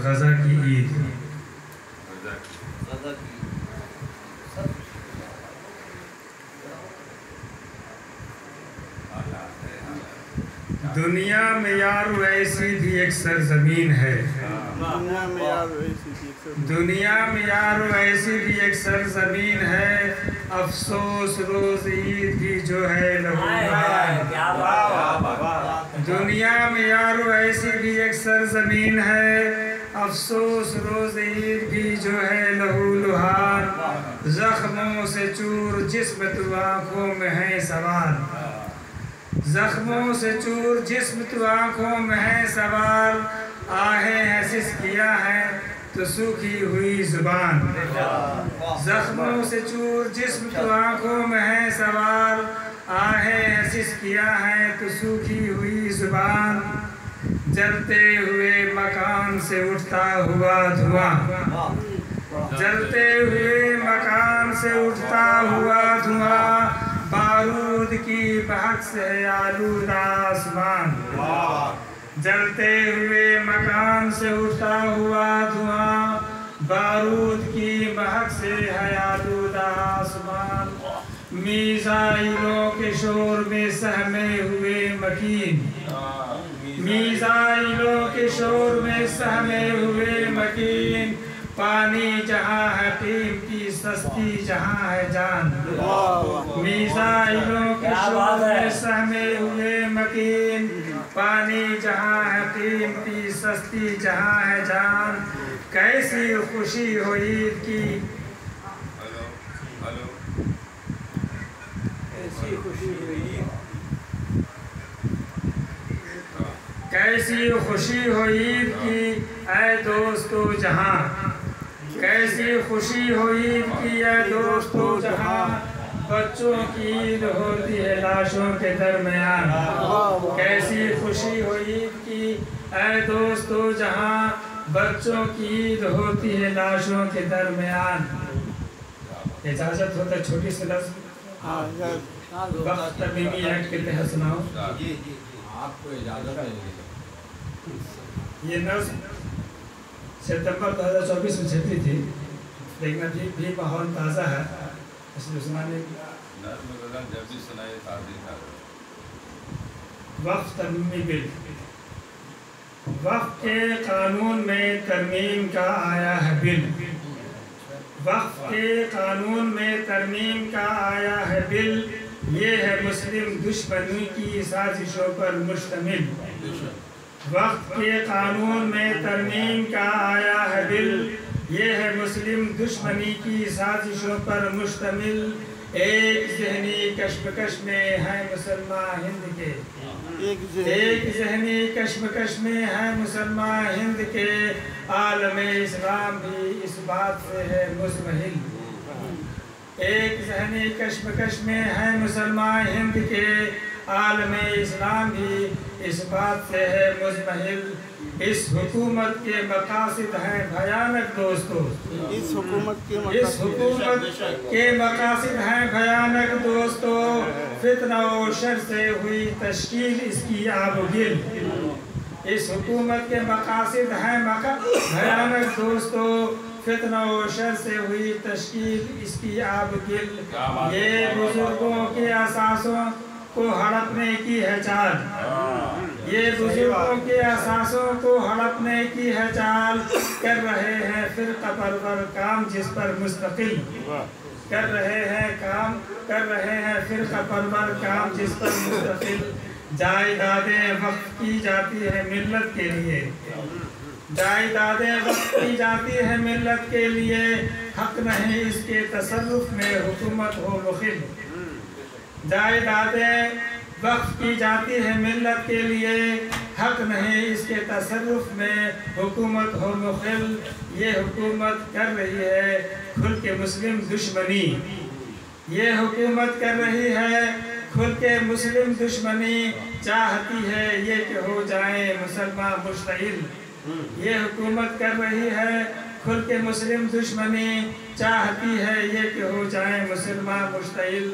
غزہ کی عید دنیا میں یارو ایسی بھی ایک سرزمین ہے دنیا میں یارو ایسی بھی ایک سرزمین ہے افسوس روز عید کی جو ہے لہو لہان دنیا میں یارو ایسی بھی ایک سرزمین ہے افسوس روز عید کی جو ہے لہو لہان زخموں سے چور جسم تو آنکھوں میں ہے سوار زخموں سے چور جسم تو آنکھوں میں ہے سوار آہیں ہیں سسکیاں ہیں تو سوکھی ہوئی زبان زخموں سے چور جسم تو آنکھوں میں ہے سوار آہیں ہیں سسکیاں ہیں تو سوکھی ہوئی زبان جلتے ہوئے مکان سے اٹھتا ہوا دھواں جلتے ہوئے مکان سے اٹھتا ہوا دھواں بارود کی بہک سے آلودہ آسمان جلتے ہوئے مکان سے اٹھتا ہوا دھواں بارود کی مہک سے ہے آلودہ آسمان میزائلوں کے شور میں سہمے ہوئے مکین میزائلوں کے شور میں سہمے ہوئے مکین پانی جہاں ہے قیمتی سستی جہاں ہے جان میزائلوں کے شور میں سہمے ہوئے مکین پانی جہاں ہے قیمتی سستی جہاں ہے جان کیسی خوشی ہو عید کی کیسی خوشی ہو عید کی اے دوستو جہاں کیسی خوشی ہو عید کی اے دوستو جہاں بچوں کی عید ہوتی ہے لاشوں کے درمیان کیسی خوشی ہو عید کی اے دوستو جہاں بچوں کی عید ہوتی ہے لاشوں کے درمیان اجازت ہوتا ہے چھوٹی سی لفظ وقت ترمیمی ایکٹ کے تحت سناؤ آپ کو اجازت ہے یہ نظم ستمبر 2024 میں چھپی تھی لیکن ابھی بھی ماحول تازہ ہے اس لیے سنانے وقف ترمیمی بل وقف کے قانون میں ترمیم کا آیا ہے بل وقف کے قانون میں ترمیم کا آیا ہے بل یہ ہے مسلم دشمنی کی سازشوں پر مشتمل وقت کے قانون میں ترمیم کا آیا ہے بل یہ ہے مسلم دشمنی کی سازشوں پر مشتمل ایک ذہنی کشمکش میں ہے مسلمان ہند کے ایک ذہنی کشمکش میں ہے مسلمان ہند کے عالم اسلام بھی اس بات سے ہے مزمحل ایک ذہنی کشمکش میں ہے مسلمان ہند کے عالم اسلام بھی اس بات سے ہے مزمحل اس حکومت کے مقاصد ہیں بھیانک دوستو اس حکومت کے مقاصد ہیں بھیانک دوستو فتنہ و شر سے ہوئی تشکیل اس کی آب و گل اس حکومت کے مقاصد ہیں بھیانک دوستو فتنہ و شر سے ہوئی تشکیل اس کی آب گل یہ بزرگوں کے اساسوں کو ہڑپنے کی ہے چال یہ بزرگوں کے اساسوں کو ہڑپنے کی ہے چال کر رہے ہیں فرقہ پرور کام جس پر مستقل کر رہے ہیں فرقہ پرور کام جس پر مستقل جائیدادیں وقف کی جاتی ہے ملت کے لیے جائیدادیں وقف کی جاتی ہے ملت کے لیے حق نہیں اس کے تصرف میں حکومت ہو مخل جائیدادیں وقف کی جاتی ہے ملت کے لیے حق نہیں اس کے تصرف میں حکومت ہو مخل یہ حکومت کر رہی ہے کھل کے مسلم دشمنی یہ حکومت کر رہی ہے کھل کے مسلم دشمنی چاہتی ہے یہ کہ ہو جائیں مسلمان مشتعل یہ حکومت کر رہی ہے کھل کے مسلم دشمنی چاہتی ہے یہ کہ ہو جائیں مسلمان مشتعل،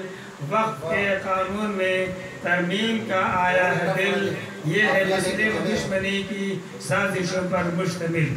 وقت کے قانون میں ترمیم کا آیا ہے بل، یہ ہے مسلم دشمنی کی سازشوں پر مشتمل۔